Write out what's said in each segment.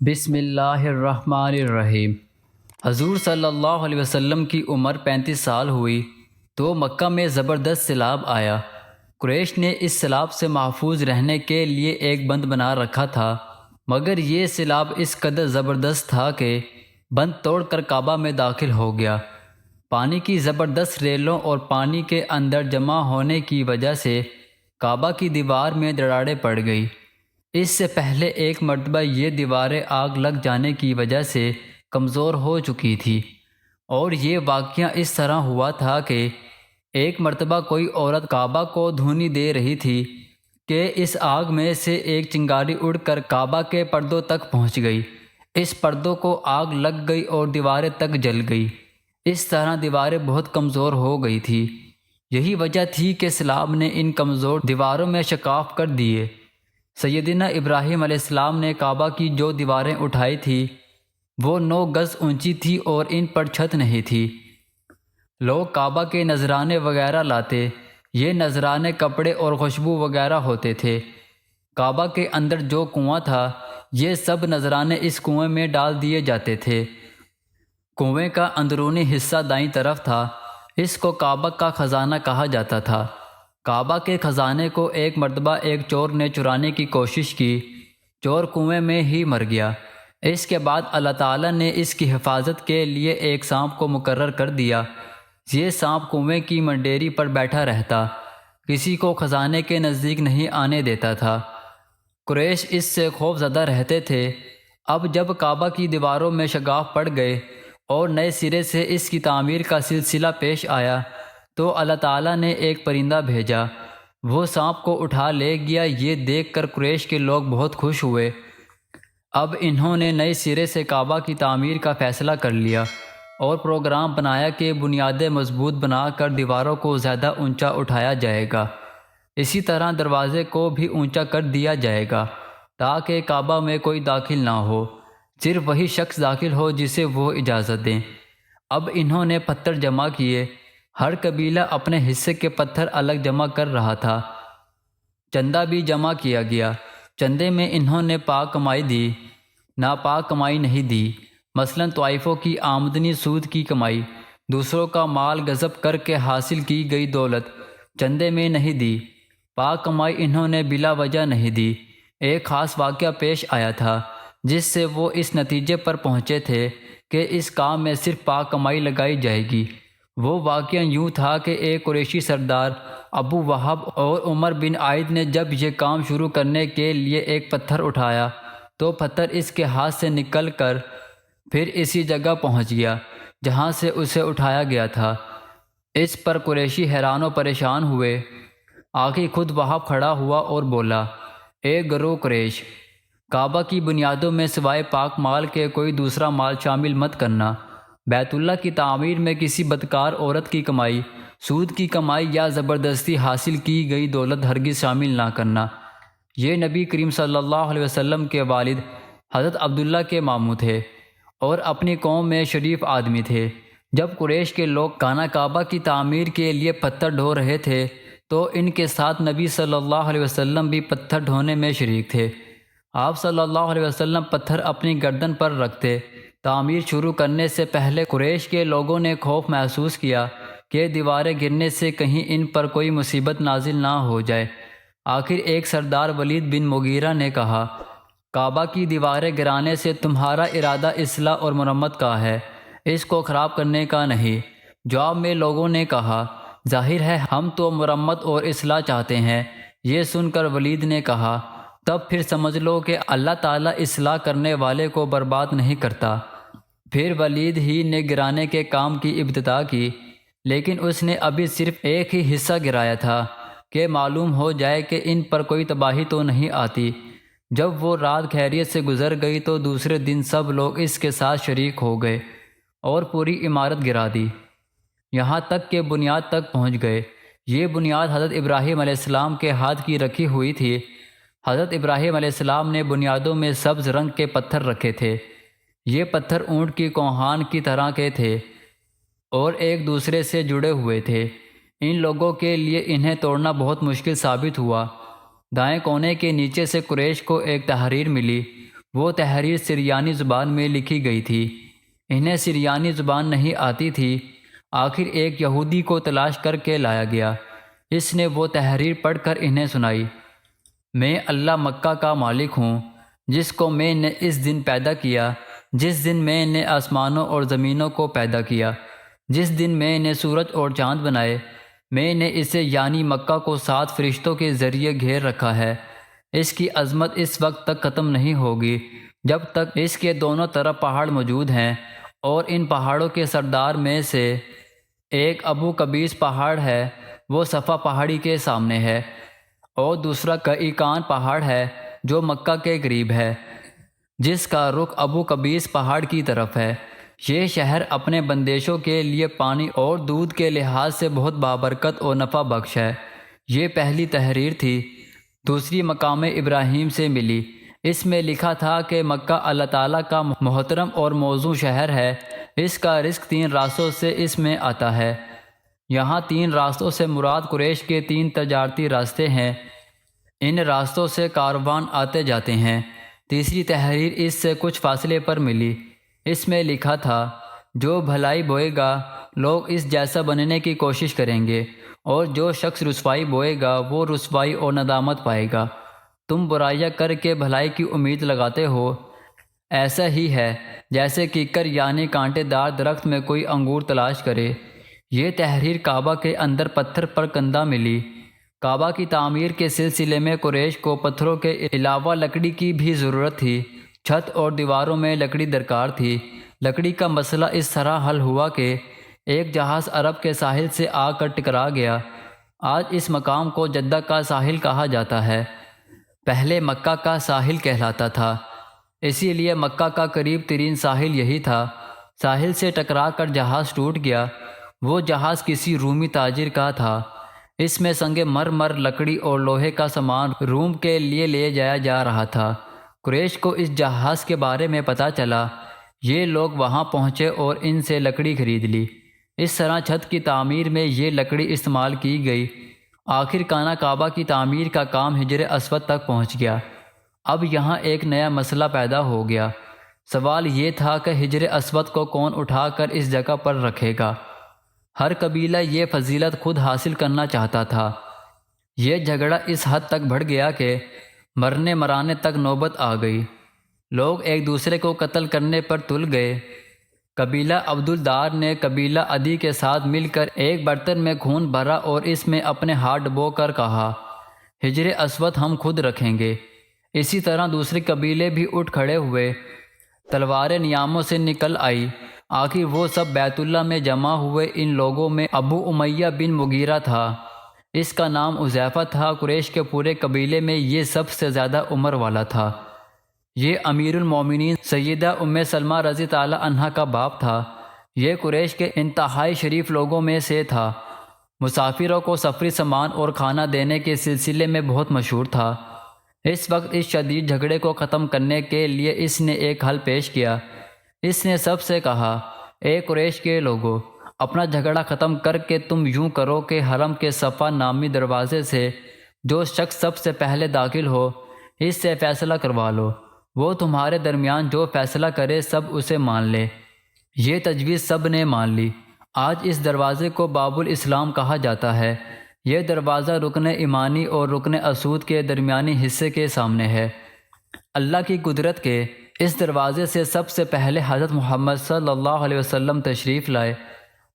بسم اللہ الرحمن الرحیم۔ حضور صلی اللہ علیہ وسلم کی عمر 35 سال ہوئی تو مکہ میں زبردست سیلاب آیا۔ قریش نے اس سیلاب سے محفوظ رہنے کے لیے ایک بند بنا رکھا تھا، مگر یہ سیلاب اس قدر زبردست تھا کہ بند توڑ کر کعبہ میں داخل ہو گیا۔ پانی کی زبردست ریلوں اور پانی کے اندر جمع ہونے کی وجہ سے کعبہ کی دیوار میں دراڑیں پڑ گئی۔ اس سے پہلے ایک مرتبہ یہ دیواریں آگ لگ جانے کی وجہ سے کمزور ہو چکی تھی، اور یہ واقعہ اس طرح ہوا تھا کہ ایک مرتبہ کوئی عورت کعبہ کو دھونی دے رہی تھی کہ اس آگ میں سے ایک چنگاری اڑ کر کعبہ کے پردوں تک پہنچ گئی۔ اس پردوں کو آگ لگ گئی اور دیواریں تک جل گئی۔ اس طرح دیواریں بہت کمزور ہو گئی تھی۔ یہی وجہ تھی کہ سیلاب نے ان کمزور دیواروں میں شکاف کر دیے۔ سیدنا ابراہیم علیہ السلام نے کعبہ کی جو دیواریں اٹھائی تھی وہ 9 گز اونچی تھی اور ان پر چھت نہیں تھی۔ لوگ کعبہ کے نذرانے وغیرہ لاتے، یہ نذرانے کپڑے اور خوشبو وغیرہ ہوتے تھے۔ کعبہ کے اندر جو کنواں تھا یہ سب نذرانے اس کنویں میں ڈال دیے جاتے تھے۔ کنویں کا اندرونی حصہ دائیں طرف تھا، اس کو کعبہ کا خزانہ کہا جاتا تھا۔ کعبہ کے خزانے کو ایک مرتبہ ایک چور نے چرانے کی کوشش کی، چور کنویں میں ہی مر گیا۔ اس کے بعد اللہ تعالیٰ نے اس کی حفاظت کے لیے ایک سانپ کو مقرر کر دیا۔ یہ سانپ کنویں کی منڈیری پر بیٹھا رہتا، کسی کو خزانے کے نزدیک نہیں آنے دیتا تھا۔ قریش اس سے خوف زدہ رہتے تھے۔ اب جب کعبہ کی دیواروں میں شگاف پڑ گئے اور نئے سرے سے اس کی تعمیر کا سلسلہ پیش آیا تو اللہ تعالیٰ نے ایک پرندہ بھیجا، وہ سانپ کو اٹھا لے گیا۔ یہ دیکھ کر قریش کے لوگ بہت خوش ہوئے۔ اب انہوں نے نئے سرے سے کعبہ کی تعمیر کا فیصلہ کر لیا اور پروگرام بنایا کہ بنیادیں مضبوط بنا کر دیواروں کو زیادہ اونچا اٹھایا جائے گا۔ اسی طرح دروازے کو بھی اونچا کر دیا جائے گا تاکہ کعبہ میں کوئی داخل نہ ہو، صرف وہی شخص داخل ہو جسے وہ اجازت دیں۔ اب انہوں نے پتھر جمع کیے، ہر قبیلہ اپنے حصے کے پتھر الگ جمع کر رہا تھا۔ چندہ بھی جمع کیا گیا۔ چندے میں انہوں نے پاک کمائی دی، ناپاک کمائی نہیں دی۔ مثلاً طائفوں کی آمدنی، سود کی کمائی، دوسروں کا مال غصب کر کے حاصل کی گئی دولت چندے میں نہیں دی۔ پاک کمائی انہوں نے بلا وجہ نہیں دی۔ ایک خاص واقعہ پیش آیا تھا جس سے وہ اس نتیجے پر پہنچے تھے کہ اس کام میں صرف پاک کمائی لگائی جائے گی۔ وہ واقعہ یوں تھا کہ ایک قریشی سردار ابو وہب اور عمر بن عائد نے جب یہ کام شروع کرنے کے لیے ایک پتھر اٹھایا تو پتھر اس کے ہاتھ سے نکل کر پھر اسی جگہ پہنچ گیا جہاں سے اسے اٹھایا گیا تھا۔ اس پر قریشی حیران و پریشان ہوئے۔ آخر خود وہب کھڑا ہوا اور بولا، اے گروہ قریش، کعبہ کی بنیادوں میں سوائے پاک مال کے کوئی دوسرا مال شامل مت کرنا۔ بیت اللہ کی تعمیر میں کسی بدکار عورت کی کمائی، سود کی کمائی یا زبردستی حاصل کی گئی دولت ہرگز شامل نہ کرنا۔ یہ نبی کریم صلی اللہ علیہ وسلم کے والد حضرت عبداللہ کے ماموں تھے اور اپنی قوم میں شریف آدمی تھے۔ جب قریش کے لوگ خانہ کعبہ کی تعمیر کے لیے پتھر ڈھو رہے تھے تو ان کے ساتھ نبی صلی اللہ علیہ وسلم بھی پتھر ڈھونے میں شریک تھے۔ آپ صلی اللہ علیہ وسلم پتھر اپنی گردن پر رکھتے۔ تعمیر شروع کرنے سے پہلے قریش کے لوگوں نے خوف محسوس کیا کہ دیواریں گرنے سے کہیں ان پر کوئی مصیبت نازل نہ ہو جائے۔ آخر ایک سردار ولید بن مغیرہ نے کہا، کعبہ کی دیواریں گرانے سے تمہارا ارادہ اصلاح اور مرمت کا ہے، اس کو خراب کرنے کا نہیں۔ جواب میں لوگوں نے کہا، ظاہر ہے ہم تو مرمت اور اصلاح چاہتے ہیں۔ یہ سن کر ولید نے کہا، تب پھر سمجھ لو کہ اللہ تعالیٰ اصلاح کرنے والے کو برباد نہیں کرتا۔ پھر ولید ہی نے گرانے کے کام کی ابتدا کی، لیکن اس نے ابھی صرف ایک ہی حصہ گرایا تھا کہ معلوم ہو جائے کہ ان پر کوئی تباہی تو نہیں آتی۔ جب وہ رات خیریت سے گزر گئی تو دوسرے دن سب لوگ اس کے ساتھ شریک ہو گئے اور پوری عمارت گرا دی، یہاں تک کہ بنیاد تک پہنچ گئے۔ یہ بنیاد حضرت ابراہیم علیہ السلام کے ہاتھ کی رکھی ہوئی تھی۔ حضرت ابراہیم علیہ السلام نے بنیادوں میں سبز رنگ کے پتھر رکھے تھے۔ یہ پتھر اونٹ کی کوہان کی طرح کے تھے اور ایک دوسرے سے جڑے ہوئے تھے۔ ان لوگوں کے لیے انہیں توڑنا بہت مشکل ثابت ہوا۔ دائیں کونے کے نیچے سے قریش کو ایک تحریر ملی، وہ تحریر سریانی زبان میں لکھی گئی تھی۔ انہیں سریانی زبان نہیں آتی تھی۔ آخر ایک یہودی کو تلاش کر کے لایا گیا۔ اس نے وہ تحریر پڑھ کر انہیں سنائی۔ میں اللہ مکہ کا مالک ہوں، جس کو میں نے اس دن پیدا کیا، جس دن میں نے آسمانوں اور زمینوں کو پیدا کیا، جس دن میں نے سورج اور چاند بنائے۔ میں نے اسے یعنی مکہ کو 7 فرشتوں کے ذریعے گھیر رکھا ہے۔ اس کی عظمت اس وقت تک ختم نہیں ہوگی جب تک اس کے دونوں طرف پہاڑ موجود ہیں، اور ان پہاڑوں کے سردار میں سے ایک ابو قبیس پہاڑ ہے، وہ صفا پہاڑی کے سامنے ہے، اور دوسرا کئیکان پہاڑ ہے جو مکہ کے قریب ہے، جس کا رخ ابو قبیس پہاڑ کی طرف ہے۔ یہ شہر اپنے بندشوں کے لیے پانی اور دودھ کے لحاظ سے بہت بابرکت اور نفع بخش ہے۔ یہ پہلی تحریر تھی۔ دوسری مقام ابراہیم سے ملی۔ اس میں لکھا تھا کہ مکہ اللہ تعالیٰ کا محترم اور موزوں شہر ہے۔ اس کا رزق 3 راستوں سے اس میں آتا ہے۔ یہاں 3 راستوں سے مراد قریش کے 3 تجارتی راستے ہیں۔ ان راستوں سے کاروان آتے جاتے ہیں۔ تیسری تحریر اس سے کچھ فاصلے پر ملی۔ اس میں لکھا تھا، جو بھلائی بوئے گا لوگ اس جیسا بننے کی کوشش کریں گے، اور جو شخص رسوائی بوئے گا وہ رسوائی اور ندامت پائے گا۔ تم برائیاں کر کے بھلائی کی امید لگاتے ہو، ایسا ہی ہے جیسے کیکر یعنی کانٹے دار درخت میں کوئی انگور تلاش کرے۔ یہ تحریر کعبہ کے اندر پتھر پر کندہ ملی۔ کعبہ کی تعمیر کے سلسلے میں قریش کو پتھروں کے علاوہ لکڑی کی بھی ضرورت تھی۔ چھت اور دیواروں میں لکڑی درکار تھی۔ لکڑی کا مسئلہ اس طرح حل ہوا کہ ایک جہاز عرب کے ساحل سے آ کر ٹکرا گیا۔ آج اس مقام کو جدہ کا ساحل کہا جاتا ہے، پہلے مکہ کا ساحل کہلاتا تھا، اسی لیے مکہ کا قریب ترین ساحل یہی تھا۔ ساحل سے ٹکرا کر جہاز ٹوٹ گیا۔ وہ جہاز کسی رومی تاجر کا تھا۔ اس میں سنگ مرمر، لکڑی اور لوہے کا سامان روم کے لیے لے جایا جا رہا تھا۔ قریش کو اس جہاز کے بارے میں پتہ چلا۔ یہ لوگ وہاں پہنچے اور ان سے لکڑی خرید لی۔ اس طرح چھت کی تعمیر میں یہ لکڑی استعمال کی گئی۔ آخر کعبہ کی تعمیر کا کام حجر اسود تک پہنچ گیا۔ اب یہاں ایک نیا مسئلہ پیدا ہو گیا۔ سوال یہ تھا کہ حجر اسود کو کون اٹھا کر اس جگہ پر رکھے گا؟ ہر قبیلہ یہ فضیلت خود حاصل کرنا چاہتا تھا۔ یہ جھگڑا اس حد تک بڑھ گیا کہ مرنے مرانے تک نوبت آ گئی۔ لوگ ایک دوسرے کو قتل کرنے پر تل گئے۔ قبیلہ عبدالدار نے قبیلہ عدی کے ساتھ مل کر ایک برتن میں خون بھرا اور اس میں اپنے ہاتھ ڈبو کر کہا، حجر اسود ہم خود رکھیں گے۔ اسی طرح دوسرے قبیلے بھی اٹھ کھڑے ہوئے۔ تلواریں نیاموں سے نکل آئی۔ آخر وہ سب بیت اللہ میں جمع ہوئے۔ ان لوگوں میں ابو امیہ بن مغیرہ تھا۔ اس کا نام حذیفہ تھا۔ قریش کے پورے قبیلے میں یہ سب سے زیادہ عمر والا تھا۔ یہ امیر المومنین سیدہ ام سلمہ رضی تعالی عنہا کا باپ تھا۔ یہ قریش کے انتہائی شریف لوگوں میں سے تھا۔ مسافروں کو سفری سامان اور کھانا دینے کے سلسلے میں بہت مشہور تھا۔ اس وقت اس شدید جھگڑے کو ختم کرنے کے لیے اس نے ایک حل پیش کیا۔ اس نے سب سے کہا، اے قریش کے لوگو، اپنا جھگڑا ختم کر کے تم یوں کرو کہ حرم کے صفا نامی دروازے سے جو شخص سب سے پہلے داخل ہو، اس سے فیصلہ کروا لو۔ وہ تمہارے درمیان جو فیصلہ کرے سب اسے مان لے۔ یہ تجویز سب نے مان لی۔ آج اس دروازے کو باب الاسلام کہا جاتا ہے۔ یہ دروازہ رکن ایمانی اور رکن اسود کے درمیانی حصے کے سامنے ہے۔ اللہ کی قدرت کے اس دروازے سے سب سے پہلے حضرت محمد صلی اللہ علیہ وسلم تشریف لائے۔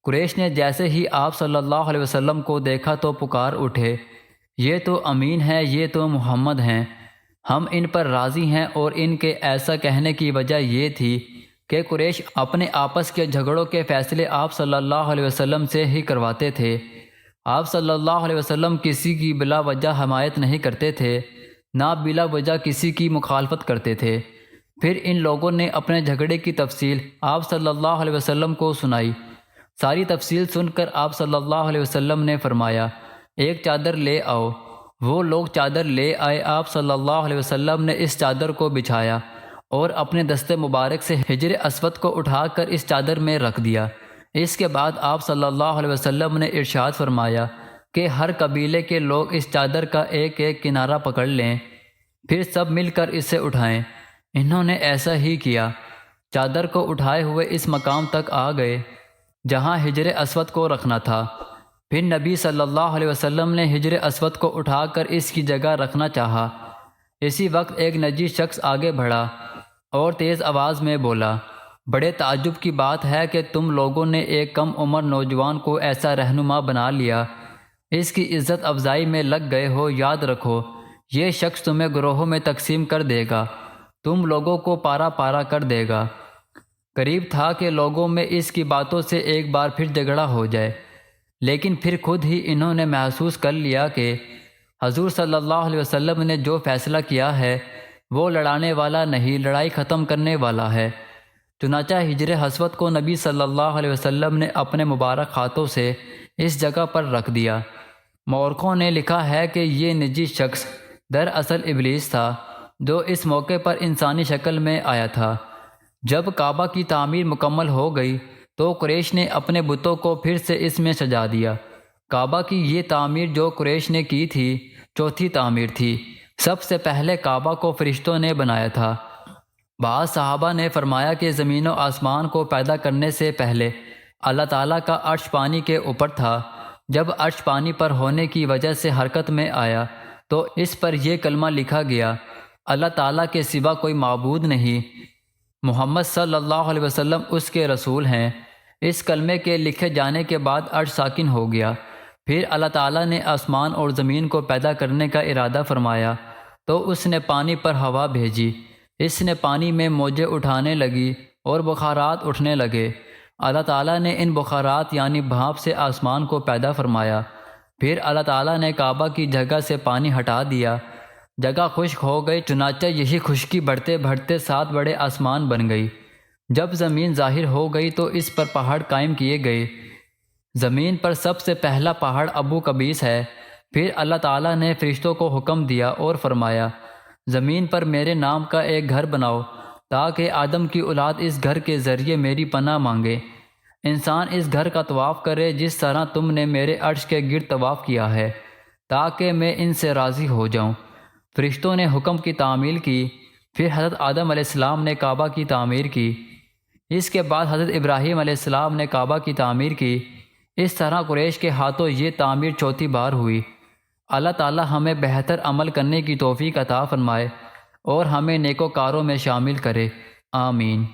قریش نے جیسے ہی آپ صلی اللہ علیہ وسلم کو دیکھا تو پکار اٹھے، یہ تو امین ہیں، یہ تو محمد ہیں، ہم ان پر راضی ہیں۔ اور ان کے ایسا کہنے کی وجہ یہ تھی کہ قریش اپنے آپس کے جھگڑوں کے فیصلے آپ صلی اللہ علیہ وسلم سے ہی کرواتے تھے۔ آپ صلی اللہ علیہ وسلم کسی کی بلا وجہ حمایت نہیں کرتے تھے، نہ بلا وجہ کسی کی مخالفت کرتے تھے۔ پھر ان لوگوں نے اپنے جھگڑے کی تفصیل آپ صلی اللہ علیہ وسلم کو سنائی۔ ساری تفصیل سن کر آپ صلی اللہ علیہ وسلم نے فرمایا، ایک چادر لے آؤ۔ وہ لوگ چادر لے آئے۔ آپ صلی اللہ علیہ وسلم نے اس چادر کو بچھایا اور اپنے دست مبارک سے حجر اسود کو اٹھا کر اس چادر میں رکھ دیا۔ اس کے بعد آپ صلی اللہ علیہ وسلم نے ارشاد فرمایا کہ ہر قبیلے کے لوگ اس چادر کا ایک ایک کنارہ پکڑ لیں، پھر سب مل کر اسے اٹھائیں۔ انہوں نے ایسا ہی کیا، چادر کو اٹھائے ہوئے اس مقام تک آ گئے جہاں حجر اسود کو رکھنا تھا۔ پھر نبی صلی اللہ علیہ وسلم نے حجر اسود کو اٹھا کر اس کی جگہ رکھنا چاہا۔ اسی وقت ایک نجی شخص آگے بڑھا اور تیز آواز میں بولا، بڑے تعجب کی بات ہے کہ تم لوگوں نے ایک کم عمر نوجوان کو ایسا رہنما بنا لیا، اس کی عزت افزائی میں لگ گئے ہو۔ یاد رکھو، یہ شخص تمہیں گروہوں میں تقسیم کر دے گا، تم لوگوں کو پارا پارا کر دے گا۔ قریب تھا کہ لوگوں میں اس کی باتوں سے ایک بار پھر جھگڑا ہو جائے، لیکن پھر خود ہی انہوں نے محسوس کر لیا کہ حضور صلی اللہ علیہ وسلم نے جو فیصلہ کیا ہے وہ لڑانے والا نہیں، لڑائی ختم کرنے والا ہے۔ چنانچہ حجر اسود کو نبی صلی اللہ علیہ وسلم نے اپنے مبارک ہاتھوں سے اس جگہ پر رکھ دیا۔ مورخوں نے لکھا ہے کہ یہ نجی شخص دراصل ابلیس تھا جو اس موقع پر انسانی شکل میں آیا تھا۔ جب کعبہ کی تعمیر مکمل ہو گئی تو قریش نے اپنے بتوں کو پھر سے اس میں سجا دیا۔ کعبہ کی یہ تعمیر جو قریش نے کی تھی چوتھی تعمیر تھی۔ سب سے پہلے کعبہ کو فرشتوں نے بنایا تھا۔ بعض صحابہ نے فرمایا کہ زمین و آسمان کو پیدا کرنے سے پہلے اللہ تعالیٰ کا عرش پانی کے اوپر تھا۔ جب عرش پانی پر ہونے کی وجہ سے حرکت میں آیا تو اس پر یہ کلمہ لکھا گیا، اللہ تعالیٰ کے سوا کوئی معبود نہیں، محمد صلی اللہ علیہ وسلم اس کے رسول ہیں۔ اس کلمے کے لکھے جانے کے بعد عرش ساکن ہو گیا۔ پھر اللہ تعالیٰ نے آسمان اور زمین کو پیدا کرنے کا ارادہ فرمایا تو اس نے پانی پر ہوا بھیجی، اس نے پانی میں موجیں اٹھانے لگی اور بخارات اٹھنے لگے۔ اللہ تعالیٰ نے ان بخارات یعنی بھاپ سے آسمان کو پیدا فرمایا۔ پھر اللہ تعالیٰ نے کعبہ کی جگہ سے پانی ہٹا دیا، جگہ خشک ہو گئی، چنانچہ یہی خشکی بڑھتے بڑھتے 7 بڑے آسمان بن گئی۔ جب زمین ظاہر ہو گئی تو اس پر پہاڑ قائم کیے گئے۔ زمین پر سب سے پہلا پہاڑ ابو قبیس ہے۔ پھر اللہ تعالیٰ نے فرشتوں کو حکم دیا اور فرمایا، زمین پر میرے نام کا ایک گھر بناؤ تاکہ آدم کی اولاد اس گھر کے ذریعے میری پناہ مانگے۔ انسان اس گھر کا طواف کرے جس طرح تم نے میرے عرش کے گرد طواف کیا ہے، تاکہ میں ان سے راضی ہو جاؤں۔ فرشتوں نے حکم کی تعمیل کی۔ پھر حضرت آدم علیہ السلام نے کعبہ کی تعمیر کی۔ اس کے بعد حضرت ابراہیم علیہ السلام نے کعبہ کی تعمیر کی۔ اس طرح قریش کے ہاتھوں یہ تعمیر چوتھی بار ہوئی۔ اللہ تعالی ہمیں بہتر عمل کرنے کی توفیق عطا فرمائے اور ہمیں نیکوکاروں میں شامل کرے، آمین۔